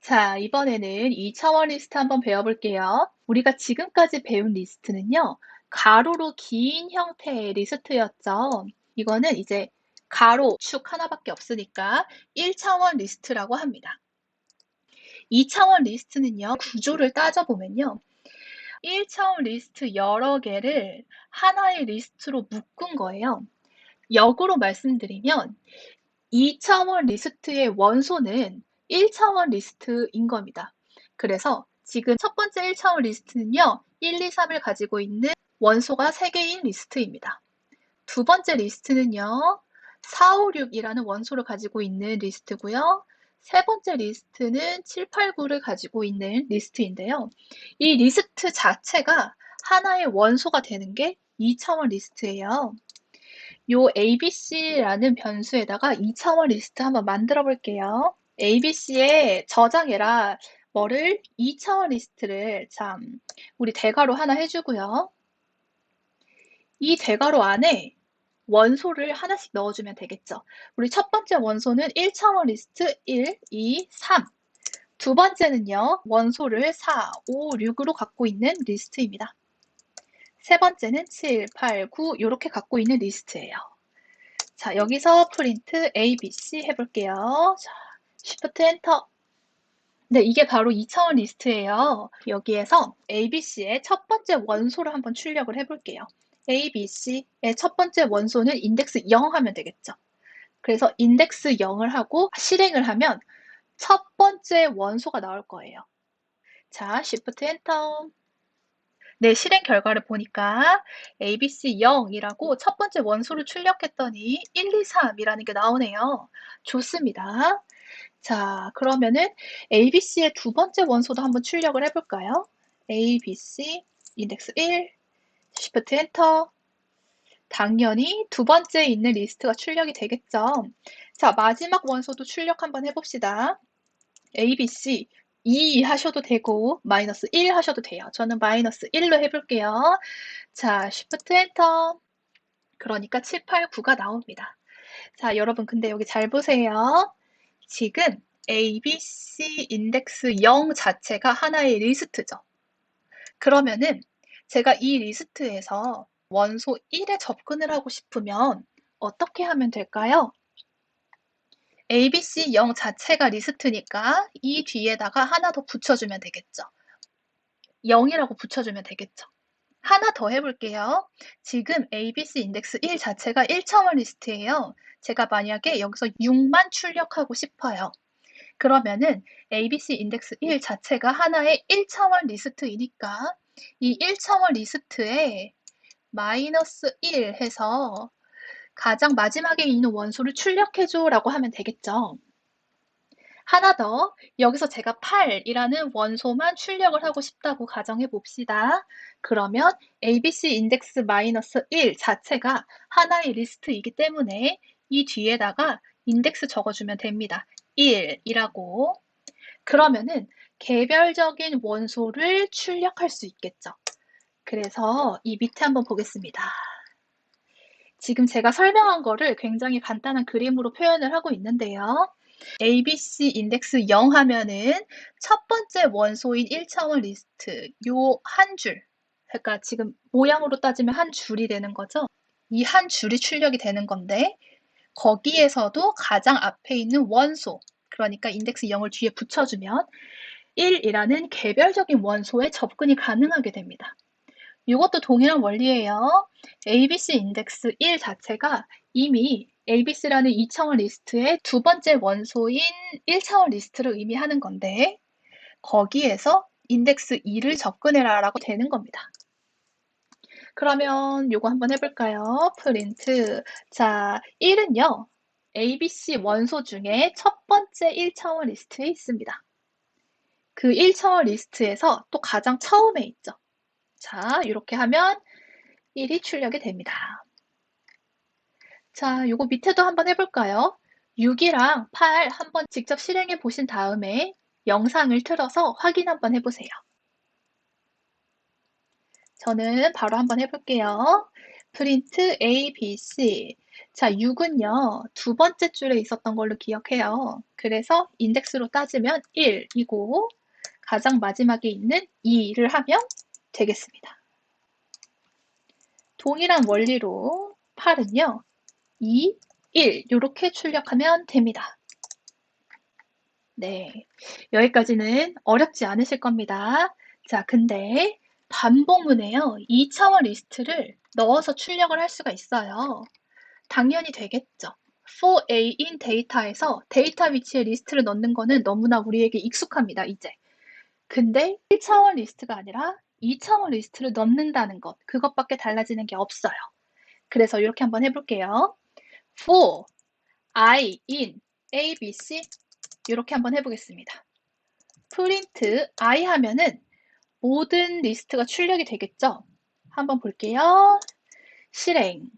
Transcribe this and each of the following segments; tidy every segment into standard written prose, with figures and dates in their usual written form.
자, 이번에는 2차원 리스트 한번 배워볼게요. 우리가 지금까지 배운 리스트는요, 가로로 긴 형태의 리스트였죠. 이거는 이제 가로 축 하나밖에 없으니까 1차원 리스트라고 합니다. 2차원 리스트는요, 구조를 따져보면요, 1차원 리스트 여러 개를 하나의 리스트로 묶은 거예요. 역으로 말씀드리면 2차원 리스트의 원소는 1차원 리스트인 겁니다. 그래서 지금 첫 번째 1차원 리스트는요, 1, 2, 3을 가지고 있는 원소가 3개인 리스트입니다. 두 번째 리스트는요, 4, 5, 6이라는 원소를 가지고 있는 리스트고요. 세 번째 리스트는 7, 8, 9를 가지고 있는 리스트인데요. 이 리스트 자체가 하나의 원소가 되는 게 2차원 리스트예요. 요 ABC라는 변수에다가 2차원 리스트 한번 만들어 볼게요. ABC에 저장해라. 뭐를? 2차원 리스트를 우리 대괄호 하나 해주고요. 이 대괄호 안에 원소를 하나씩 넣어주면 되겠죠. 우리 첫 번째 원소는 1차원 리스트 1, 2, 3. 두 번째는요, 원소를 4, 5, 6으로 갖고 있는 리스트입니다. 세 번째는 7, 8, 9 이렇게 갖고 있는 리스트예요. 자, 여기서 프린트 ABC 해볼게요. 자, Shift 엔터. 네, 이게 바로 2차원 리스트예요. 여기에서 ABC의 첫 번째 원소를 한번 출력을 해볼게요. ABC의 첫 번째 원소는 인덱스 0 하면 되겠죠. 그래서 인덱스 0을 하고 실행을 하면 첫 번째 원소가 나올 거예요. 자, Shift 엔터. 네, 실행 결과를 보니까 ABC 0이라고 첫 번째 원소를 출력했더니 1, 2, 3이라는 게 나오네요. 좋습니다. 자, 그러면은 ABC의 두 번째 원소도 한번 출력을 해볼까요? ABC 인덱스 1, Shift 엔터. 당연히 두 번째에 있는 리스트가 출력이 되겠죠. 자, 마지막 원소도 출력 한번 해봅시다. ABC 2 하셔도 되고 마이너스 1 하셔도 돼요. 저는 마이너스 1로 해볼게요. 자, Shift 엔터. 그러니까 7, 8, 9가 나옵니다. 자, 여러분 근데 여기 잘 보세요. 지금 ABC 인덱스 0 자체가 하나의 리스트죠. 그러면은 제가 이 리스트에서 원소 1에 접근을 하고 싶으면 어떻게 하면 될까요? ABC 0 자체가 리스트니까 이 뒤에다가 하나 더 붙여주면 되겠죠. 0이라고 붙여주면 되겠죠. 하나 더 해볼게요. 지금 ABC 인덱스 1 자체가 1차원 리스트예요. 제가 만약에 여기서 6만 출력하고 싶어요. 그러면은 ABC 인덱스 1 자체가 하나의 1차원 리스트이니까 이 1차원 리스트에 마이너스 1 해서 가장 마지막에 있는 원소를 출력해줘 라고 하면 되겠죠. 하나 더, 여기서 제가 8이라는 원소만 출력을 하고 싶다고 가정해 봅시다. 그러면 ABC 인덱스 마이너스 1 자체가 하나의 리스트이기 때문에 이 뒤에다가 인덱스 적어주면 됩니다. 1이라고. 그러면은 개별적인 원소를 출력할 수 있겠죠. 그래서 이 밑에 한번 보겠습니다. 지금 제가 설명한 거를 굉장히 간단한 그림으로 표현을 하고 있는데요. ABC 인덱스 0 하면은 첫 번째 원소인 1차원 리스트 요 한 줄, 그러니까 지금 모양으로 따지면 한 줄이 되는 거죠. 이 한 줄이 출력이 되는 건데 거기에서도 가장 앞에 있는 원소, 그러니까 인덱스 0을 뒤에 붙여주면 1이라는 개별적인 원소에 접근이 가능하게 됩니다. 이것도 동일한 원리예요. ABC 인덱스 1 자체가 이미 ABC라는 2차원 리스트의 두 번째 원소인 1차원 리스트를 의미하는 건데 거기에서 인덱스 2를 접근해라 라고 되는 겁니다. 그러면 이거 한번 해볼까요? 프린트. 자, 1은요. ABC 원소 중에 첫 번째 1차원 리스트에 있습니다. 그 1차원 리스트에서 또 가장 처음에 있죠. 자, 이렇게 하면 1이 출력이 됩니다. 자, 요거 밑에도 한번 해볼까요? 6이랑 8 한번 직접 실행해 보신 다음에 영상을 틀어서 확인 한번 해보세요. 저는 바로 한번 해볼게요. 프린트 A, B, C. 자, 6은요, 두 번째 줄에 있었던 걸로 기억해요. 그래서 인덱스로 따지면 1이고, 가장 마지막에 있는 2를 하면 되겠습니다. 동일한 원리로 8은요, 2, 1 이렇게 출력하면 됩니다. 네, 여기까지는 어렵지 않으실 겁니다. 자, 근데 반복문에요, 2차원 리스트를 넣어서 출력을 할 수가 있어요. 당연히 되겠죠. for a in 데이터에서 데이터 위치에 리스트를 넣는 거는 너무나 우리에게 익숙합니다, 이제. 근데 1차원 리스트가 아니라 2차원 리스트를 넣는다는 것, 그것밖에 달라지는 게 없어요. 그래서 이렇게 한번 해볼게요. for I in A, B, C 이렇게 한번 해보겠습니다. 프린트 I 하면은 모든 리스트가 출력이 되겠죠? 한번 볼게요. 실행.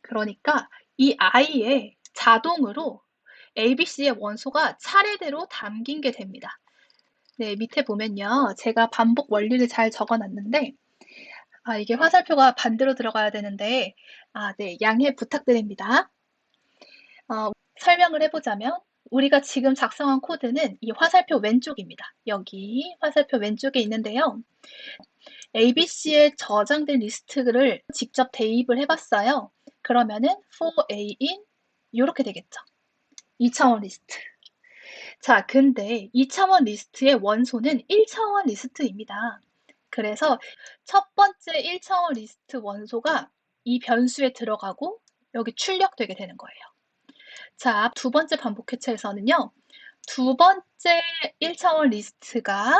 그러니까 이 I에 자동으로 ABC의 원소가 차례대로 담긴 게 됩니다. 네, 밑에 보면요. 제가 반복 원리를 잘 적어놨는데, 이게 화살표가 반대로 들어가야 되는데, 네, 양해 부탁드립니다. 설명을 해보자면, 우리가 지금 작성한 코드는 이 화살표 왼쪽입니다. 여기 화살표 왼쪽에 있는데요. ABC에 저장된 리스트를 직접 대입을 해봤어요. 그러면은 for A in 이렇게 되겠죠. 2차원 리스트. 자, 근데 2차원 리스트의 원소는 1차원 리스트입니다. 그래서 첫 번째 1차원 리스트 원소가 이 변수에 들어가고 여기 출력되게 되는 거예요. 자, 두 번째 반복 해체에서는요. 두 번째 1차원 리스트가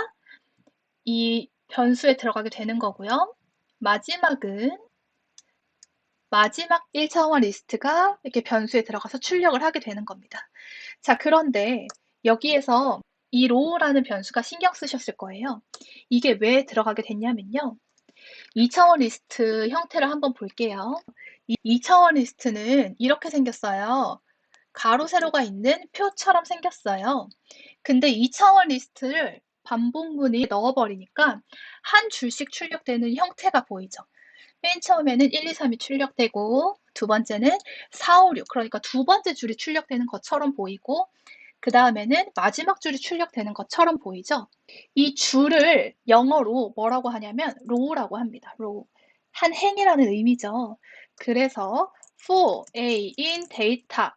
이 변수에 들어가게 되는 거고요. 마지막은 마지막 1차원 리스트가 이렇게 변수에 들어가서 출력을 하게 되는 겁니다. 자, 그런데 여기에서 이 row라는 변수가 신경 쓰셨을 거예요. 이게 왜 들어가게 됐냐면요. 2차원 리스트 형태를 한번 볼게요. 이 2차원 리스트는 이렇게 생겼어요. 가로, 세로가 있는 표처럼 생겼어요. 근데 2차원 리스트를 반복문에 넣어버리니까 한 줄씩 출력되는 형태가 보이죠. 맨 처음에는 1, 2, 3이 출력되고 두 번째는 4, 5, 6 그러니까 두 번째 줄이 출력되는 것처럼 보이고 그 다음에는 마지막 줄이 출력되는 것처럼 보이죠. 이 줄을 영어로 뭐라고 하냐면 row라고 합니다. row. 한 행이라는 의미죠. 그래서 for a in data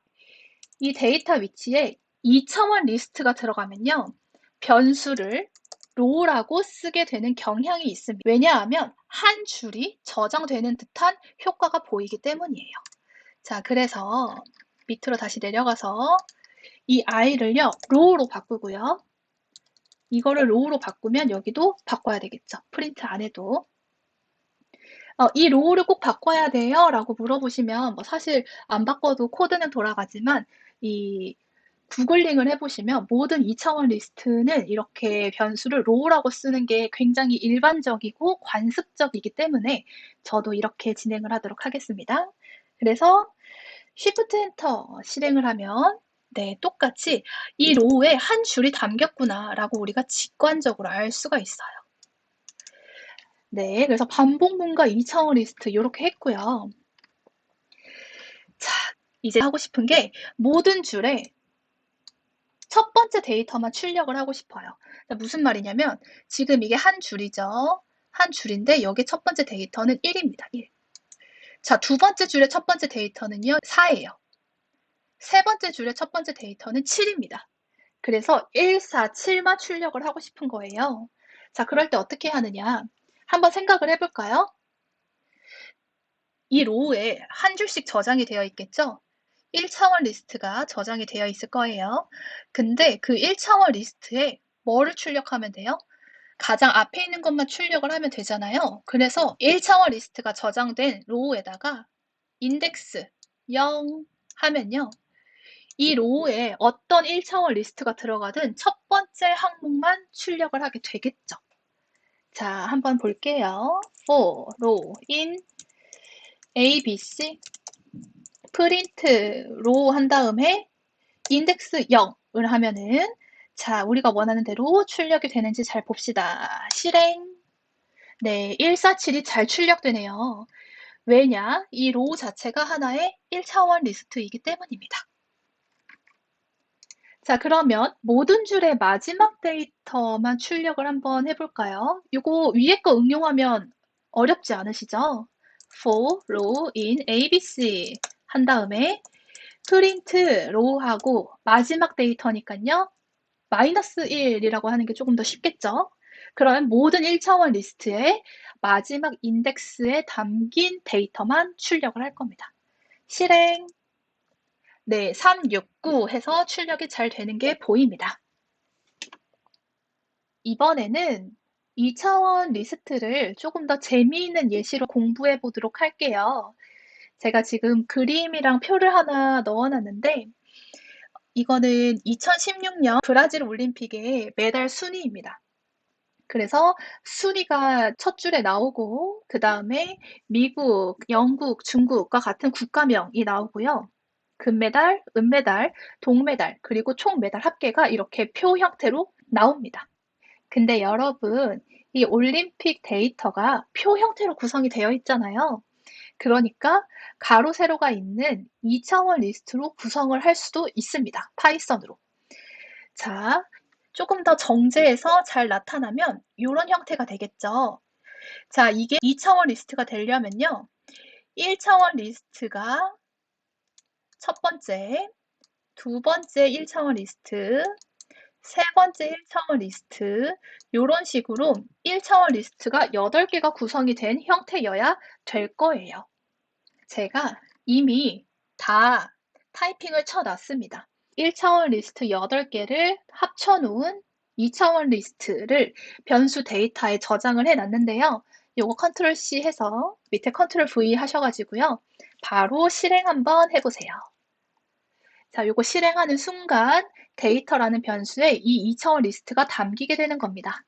이 데이터 위치에 2차원 리스트가 들어가면요. 변수를 row라고 쓰게 되는 경향이 있습니다. 왜냐하면 한 줄이 저장되는 듯한 효과가 보이기 때문이에요. 자, 그래서 밑으로 다시 내려가서 이 i를요, row로 바꾸고요. 이거를 row로 바꾸면 여기도 바꿔야 되겠죠. 프린트 안에도. 이 row를 꼭 바꿔야 돼요? 라고 물어보시면 뭐 사실 안 바꿔도 코드는 돌아가지만 이 구글링을 해보시면 모든 2차원 리스트는 이렇게 변수를 row라고 쓰는 게 굉장히 일반적이고 관습적이기 때문에 저도 이렇게 진행을 하도록 하겠습니다. 그래서 Shift Enter 실행을 하면 네, 똑같이 이 row에 한 줄이 담겼구나 라고 우리가 직관적으로 알 수가 있어요. 네, 그래서 반복문과 2차원 리스트 이렇게 했고요. 자, 이제 하고 싶은 게 모든 줄에 첫 번째 데이터만 출력을 하고 싶어요. 무슨 말이냐면 지금 이게 한 줄이죠. 한 줄인데 여기 첫 번째 데이터는 1입니다. 1. 자, 두 번째 줄의 첫 번째 데이터는요. 4예요. 세 번째 줄의 첫 번째 데이터는 7입니다. 그래서 1, 4, 7만 출력을 하고 싶은 거예요. 자, 그럴 때 어떻게 하느냐. 한번 생각을 해볼까요? 이 로우에 한 줄씩 저장이 되어 있겠죠? 1차원 리스트가 저장이 되어 있을 거예요. 근데 그 1차원 리스트에 뭐를 출력하면 돼요? 가장 앞에 있는 것만 출력을 하면 되잖아요. 그래서 1차원 리스트가 저장된 로우에다가 인덱스 0 하면요. 이 로우에 어떤 1차원 리스트가 들어가든 첫 번째 항목만 출력을 하게 되겠죠. 자, 한번 볼게요. for row in A, B, C 프린트 row 한 다음에 인덱스 0을 하면은 자, 우리가 원하는 대로 출력이 되는지 잘 봅시다. 실행. 네, 147이 잘 출력되네요. 왜냐? 이 로우 자체가 하나의 1차원 리스트이기 때문입니다. 자, 그러면 모든 줄의 마지막 데이터만 출력을 한번 해볼까요? 이거 위에 거 응용하면 어렵지 않으시죠? for row in ABC 한 다음에 프린트 row하고 마지막 데이터니까요. -1이라고 하는 게 조금 더 쉽겠죠? 그러면 모든 1차원 리스트의 마지막 인덱스에 담긴 데이터만 출력을 할 겁니다. 실행. 네, 369 해서 출력이 잘 되는 게 보입니다. 이번에는 2차원 리스트를 조금 더 재미있는 예시로 공부해 보도록 할게요. 제가 지금 그림이랑 표를 하나 넣어놨는데 이거는 2016년 브라질 올림픽의 메달 순위입니다. 그래서 순위가 첫 줄에 나오고 그 다음에 미국, 영국, 중국과 같은 국가명이 나오고요. 금메달, 은메달, 동메달, 그리고 총메달 합계가 이렇게 표 형태로 나옵니다. 근데 여러분, 이 올림픽 데이터가 표 형태로 구성이 되어 있잖아요. 그러니까 가로, 세로가 있는 2차원 리스트로 구성을 할 수도 있습니다. 파이썬으로. 자, 조금 더 정제해서 잘 나타나면 이런 형태가 되겠죠. 자, 이게 2차원 리스트가 되려면요. 1차원 리스트가 첫 번째, 두 번째 1차원 리스트, 세 번째 1차원 리스트, 이런 식으로 1차원 리스트가 8개가 구성이 된 형태여야 될 거예요. 제가 이미 다 타이핑을 쳐놨습니다. 1차원 리스트 8개를 합쳐놓은 2차원 리스트를 변수 데이터에 저장을 해놨는데요. 요거 컨트롤 C 해서 밑에 컨트롤 V 하셔가지고요. 바로 실행 한번 해보세요. 자, 요거 실행하는 순간 데이터라는 변수에 이 2차원 리스트가 담기게 되는 겁니다.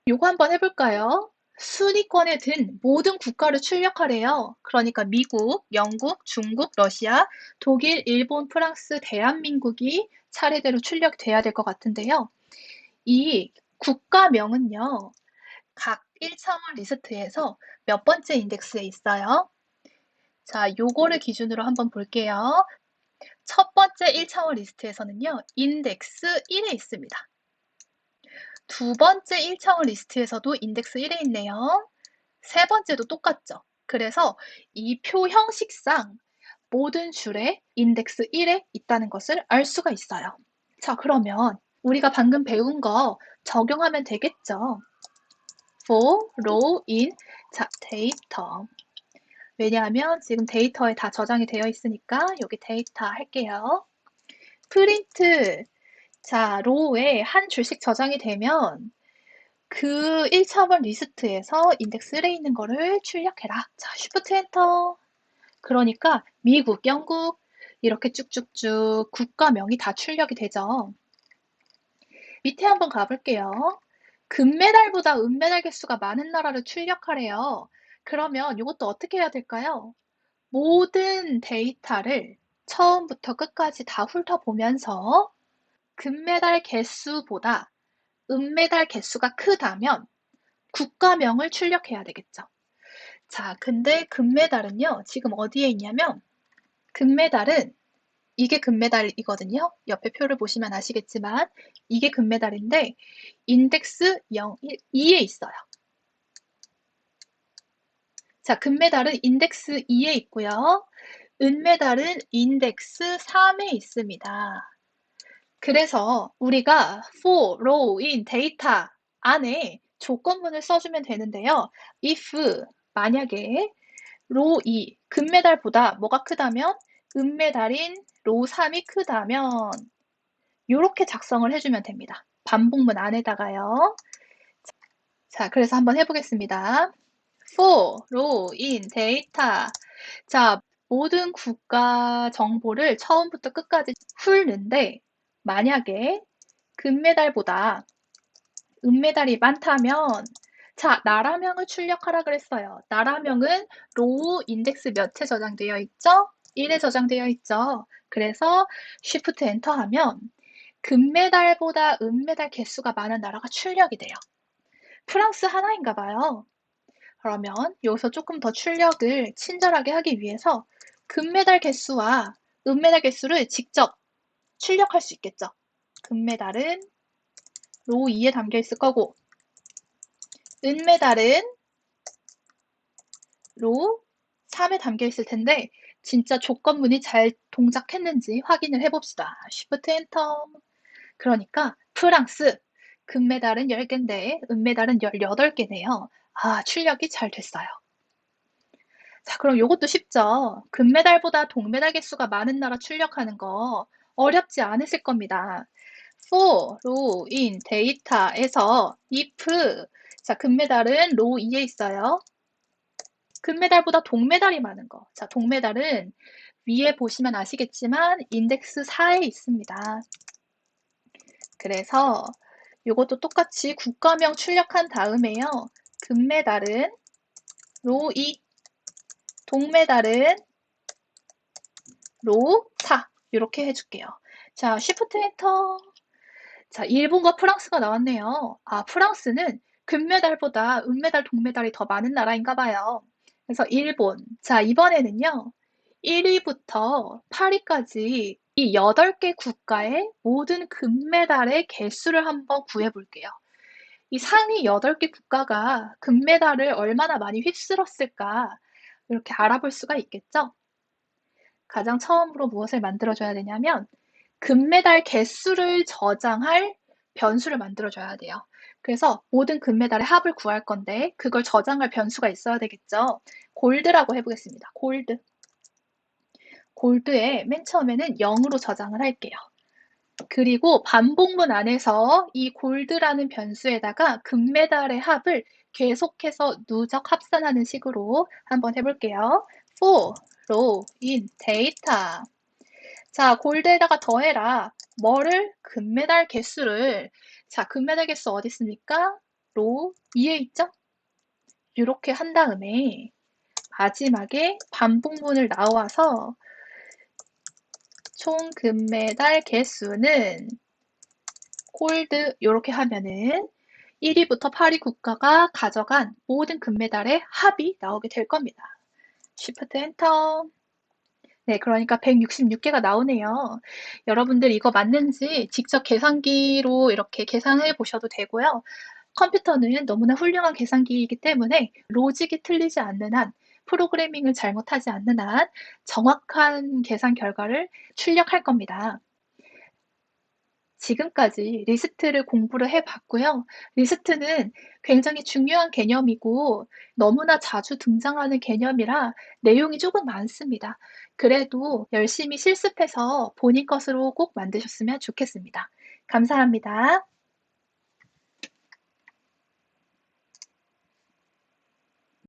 요거 한번 해볼까요? 순위권에 든 모든 국가를 출력하래요. 그러니까 미국, 영국, 중국, 러시아, 독일, 일본, 프랑스, 대한민국이 차례대로 출력돼야 될 것 같은데요. 이 국가명은요. 각 1차원 리스트에서 몇 번째 인덱스에 있어요? 자, 요거를 기준으로 한번 볼게요. 첫 번째 1차원 리스트에서는요. 인덱스 1에 있습니다. 두 번째 1차원 리스트에서도 인덱스 1에 있네요. 세 번째도 똑같죠. 그래서 이 표 형식상 모든 줄에 인덱스 1에 있다는 것을 알 수가 있어요. 자, 그러면 우리가 방금 배운 거 적용하면 되겠죠. for row in 자, 데이터. 왜냐하면 지금 데이터에 다 저장이 되어 있으니까 여기 데이터 할게요. 프린트. 자, 로우에 한 줄씩 저장이 되면 그 1차원 리스트에서 인덱스 1에 있는 거를 출력해라. 자, 쉬프트 엔터. 그러니까 미국, 영국 이렇게 쭉쭉쭉 국가명이 다 출력이 되죠. 밑에 한번 가볼게요. 금메달보다 은메달 개수가 많은 나라를 출력하래요. 그러면 이것도 어떻게 해야 될까요? 모든 데이터를 처음부터 끝까지 다 훑어보면서 금메달 개수보다 은메달 개수가 크다면 국가명을 출력해야 되겠죠. 자, 근데 금메달은요, 지금 어디에 있냐면, 금메달은 이게 금메달이거든요. 옆에 표를 보시면 아시겠지만, 이게 금메달인데, 인덱스 0, 1, 2에 있어요. 자, 금메달은 인덱스 2에 있고요. 은메달은 인덱스 3에 있습니다. 그래서 우리가 for, row, in, data 안에 조건문을 써주면 되는데요. if, 만약에 로 2, 금메달보다 뭐가 크다면 은메달인 로 3이 크다면 이렇게 작성을 해주면 됩니다. 반복문 안에다가요. 자, 그래서 한번 해보겠습니다. for, row, in, data. 자, 모든 국가 정보를 처음부터 끝까지 훑는데 만약에 금메달보다 은메달이 많다면 자, 나라명을 출력하라 그랬어요. 나라명은 로우 인덱스 몇에 저장되어 있죠? 1에 저장되어 있죠. 그래서 Shift 엔터 하면 금메달보다 은메달 개수가 많은 나라가 출력이 돼요. 프랑스 하나인가 봐요. 그러면 여기서 조금 더 출력을 친절하게 하기 위해서 금메달 개수와 은메달 개수를 직접 출력할 수 있겠죠. 금메달은 로 2에 담겨 있을 거고, 은메달은 로 3에 담겨 있을 텐데, 진짜 조건문이 잘 동작했는지 확인을 해봅시다. Shift 엔터. 그러니까 프랑스, 금메달은 10개인데 은메달은 18개네요. 아, 출력이 잘 됐어요. 자, 그럼 이것도 쉽죠? 금메달보다 동메달 개수가 많은 나라 출력하는 거 어렵지 않으실 겁니다. for, row, in, data에서 if, 자, 금메달은 row 2에 있어요. 금메달보다 동메달이 많은 거. 자, 동메달은 위에 보시면 아시겠지만 인덱스 4에 있습니다. 그래서 이것도 똑같이 국가명 출력한 다음에요. 금메달은 로 2, 동메달은 로 4 이렇게 해줄게요. 자, Shift 엔터. 자, 일본과 프랑스가 나왔네요. 아, 프랑스는 금메달보다 은메달, 동메달이 더 많은 나라인가 봐요. 그래서 일본. 자, 이번에는요. 1위부터 8위까지 이 8개 국가의 모든 금메달의 개수를 한번 구해볼게요. 이 상위 8개 국가가 금메달을 얼마나 많이 휩쓸었을까 이렇게 알아볼 수가 있겠죠? 가장 처음으로 무엇을 만들어줘야 되냐면 금메달 개수를 저장할 변수를 만들어줘야 돼요. 그래서 모든 금메달의 합을 구할 건데 그걸 저장할 변수가 있어야 되겠죠? 골드라고 해보겠습니다. 골드. 골드에 맨 처음에는 0으로 저장을 할게요. 그리고 반복문 안에서 이 골드라는 변수에다가 금메달의 합을 계속해서 누적 합산하는 식으로 한번 해볼게요. for, row, in, data. 자, 골드에다가 더해라. 뭐를? 금메달 개수를. 자, 금메달 개수 어디 있습니까? row 2에 있죠? 이렇게 한 다음에 마지막에 반복문을 나와서 총 금메달 개수는 골드 이렇게 하면은 1위부터 8위 국가가 가져간 모든 금메달의 합이 나오게 될 겁니다. Shift 엔터. 네, 그러니까 166개가 나오네요. 여러분들 이거 맞는지 직접 계산기로 이렇게 계산해 보셔도 되고요. 컴퓨터는 너무나 훌륭한 계산기이기 때문에 로직이 틀리지 않는 한, 프로그래밍을 잘못하지 않는 한 정확한 계산 결과를 출력할 겁니다. 지금까지 리스트를 공부를 해봤고요. 리스트는 굉장히 중요한 개념이고 너무나 자주 등장하는 개념이라 내용이 조금 많습니다. 그래도 열심히 실습해서 본인 것으로 꼭 만드셨으면 좋겠습니다. 감사합니다.